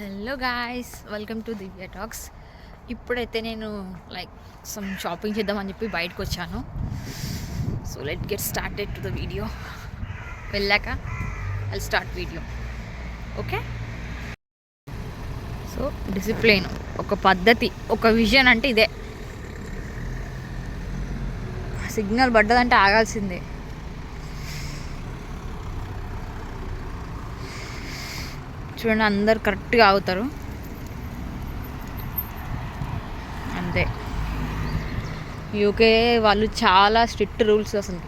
Hello guys, welcome to Divya talks. ఇప్పుడైతే నేను some shopping చేద్దామని చెప్పి బయటకు వచ్చాను. So let get started to the video. వెళ్ళాక I'll start video. Okay. So discipline, ఒక పద్ధతి, ఒక విజన్ అంటే ఇదే. సిగ్నల్ పడ్డదంటే ఆగాల్సిందే. చూడండి, అందరు కరెక్ట్గా ఆగుతారు అంతే. యూకే వాళ్ళు చాలా స్ట్రిక్ట్ రూల్స్ అసలు.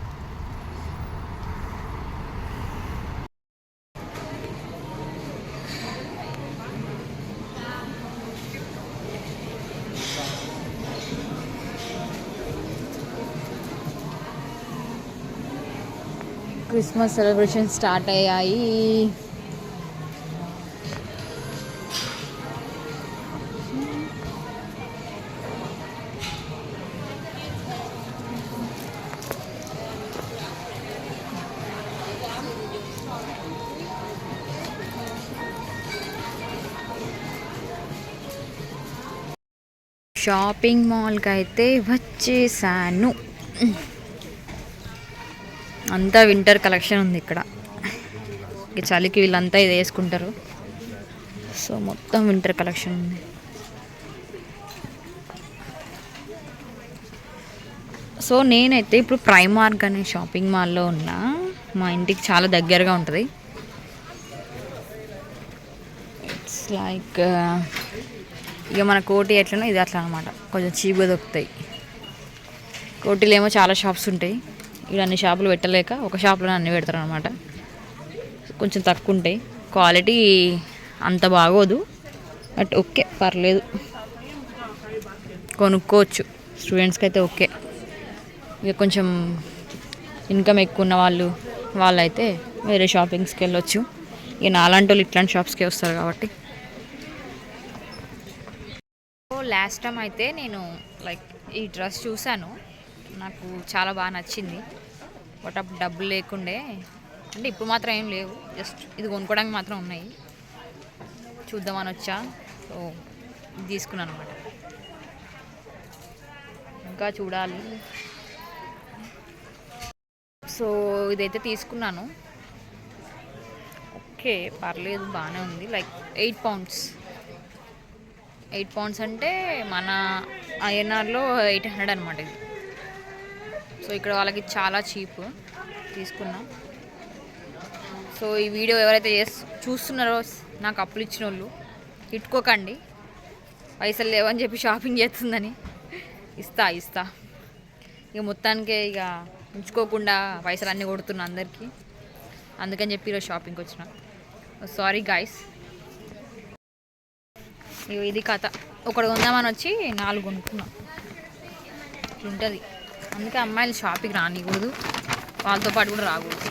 క్రిస్మస్ సెలబ్రేషన్ స్టార్ట్ అయ్యాయి. షాపింగ్ మాల్కి అయితే వచ్చేసాను. అంతా వింటర్ కలెక్షన్ ఉంది ఇక్కడ. చలికి వీళ్ళంతా ఇది వేసుకుంటారు. సో మొత్తం వింటర్ కలెక్షన్ ఉంది. సో నేనైతే ఇప్పుడు ప్రైమార్క్ అనే షాపింగ్ మాల్లో ఉన్నా. మా ఇంటికి చాలా దగ్గరగా ఉంటుంది. ఇట్స్ లైక్ ఇక మన కోటి ఎట్లనో ఇది అట్లా అనమాట. కొంచెం చీప్గా దొరుకుతాయి. కోటిలో ఏమో చాలా షాప్స్ ఉంటాయి. ఇక్కడ అన్ని షాపులు పెట్టలేక ఒక షాప్లోనే అన్నీ పెడతారు అనమాట. కొంచెం తక్కువ ఉంటాయి. క్వాలిటీ అంత బాగోదు, బట్ ఓకే, పర్లేదు, కొనుక్కోవచ్చు. స్టూడెంట్స్కి అయితే ఓకే. ఇక కొంచెం ఇన్కమ్ ఎక్కువ ఉన్న వాళ్ళైతే వేరే షాపింగ్స్కి వెళ్ళొచ్చు. ఇక నాలాంటి వాళ్ళు ఇట్లాంటి షాప్స్కి వస్తారు కాబట్టి. లాస్ట్ టైం అయితే నేను ఈ డ్రెస్ చూశాను, నాకు చాలా బాగా నచ్చింది. బట్ అప్పుడు డబ్బులు లేకుండే, అంటే ఇప్పుడు మాత్రం ఏం లేవు, జస్ట్ ఇది కొనుక్కోవడానికి మాత్రం ఉన్నాయి. చూద్దామని వచ్చా. సో ఇది తీసుకున్నాను అనమాట. ఇంకా చూడాలి. సో ఇదైతే తీసుకున్నాను. ఓకే, పర్లేదు, బాగానే ఉంది. 8 పౌండ్స్. 8 పౌండ్స్ అంటే మన ఐఎన్ఆర్లో 800 అనమాట ఇది. సో ఇక్కడ వాళ్ళకి చాలా చీప్. తీసుకున్నాం. సో ఈ వీడియో ఎవరైతే చూస్తున్నారో, నాకు అప్పులు ఇచ్చిన వాళ్ళు ఇట్టుకోకండి. పైసలు లేవని చెప్పి షాపింగ్ చేస్తుందని. ఇస్తా ఇక మొత్తానికే ఇక ఉంచుకోకుండా పైసలు అన్నీ కొడుతున్నా అందరికీ. అందుకని చెప్పి ఈరోజు షాపింగ్కి వచ్చిన. Sorry guys. ఇది కథ. ఒకటి కొందామని వచ్చి 4 కొనుక్కున్నాం. ఉంటుంది. అందుకే అమ్మాయిలు షాపింగ్ రానికూడదు, వాళ్ళతో పాటు కూడా రాకూడదు.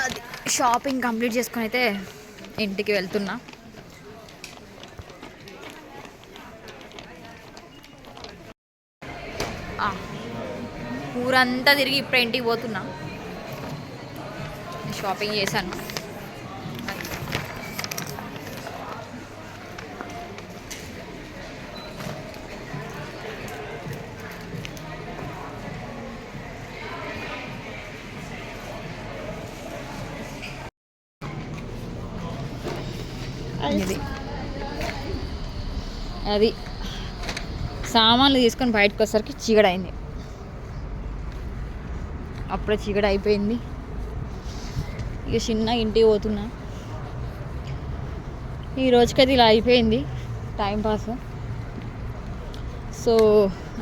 అది షాపింగ్ కంప్లీట్ చేసుకొని అయితే ఇంటికి వెళ్తున్నా. ఊరంతా తిరిగి ఇప్పుడే ఇంటికి పోతున్నా. షాపింగ్ చేశాను. అది సామాన్లు తీసుకొని బయటకు వచ్చేసరికి చీకటి అయింది. అప్పుడే చీకటి అయిపోయింది. ఇక చిన్న ఇంటికి పోతున్నా. ఈ రోజుకైతే ఇలా అయిపోయింది టైంపాస్. సో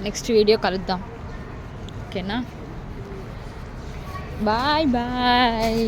నెక్స్ట్ వీడియో కలుద్దాం. ఓకేనా? Bye bye.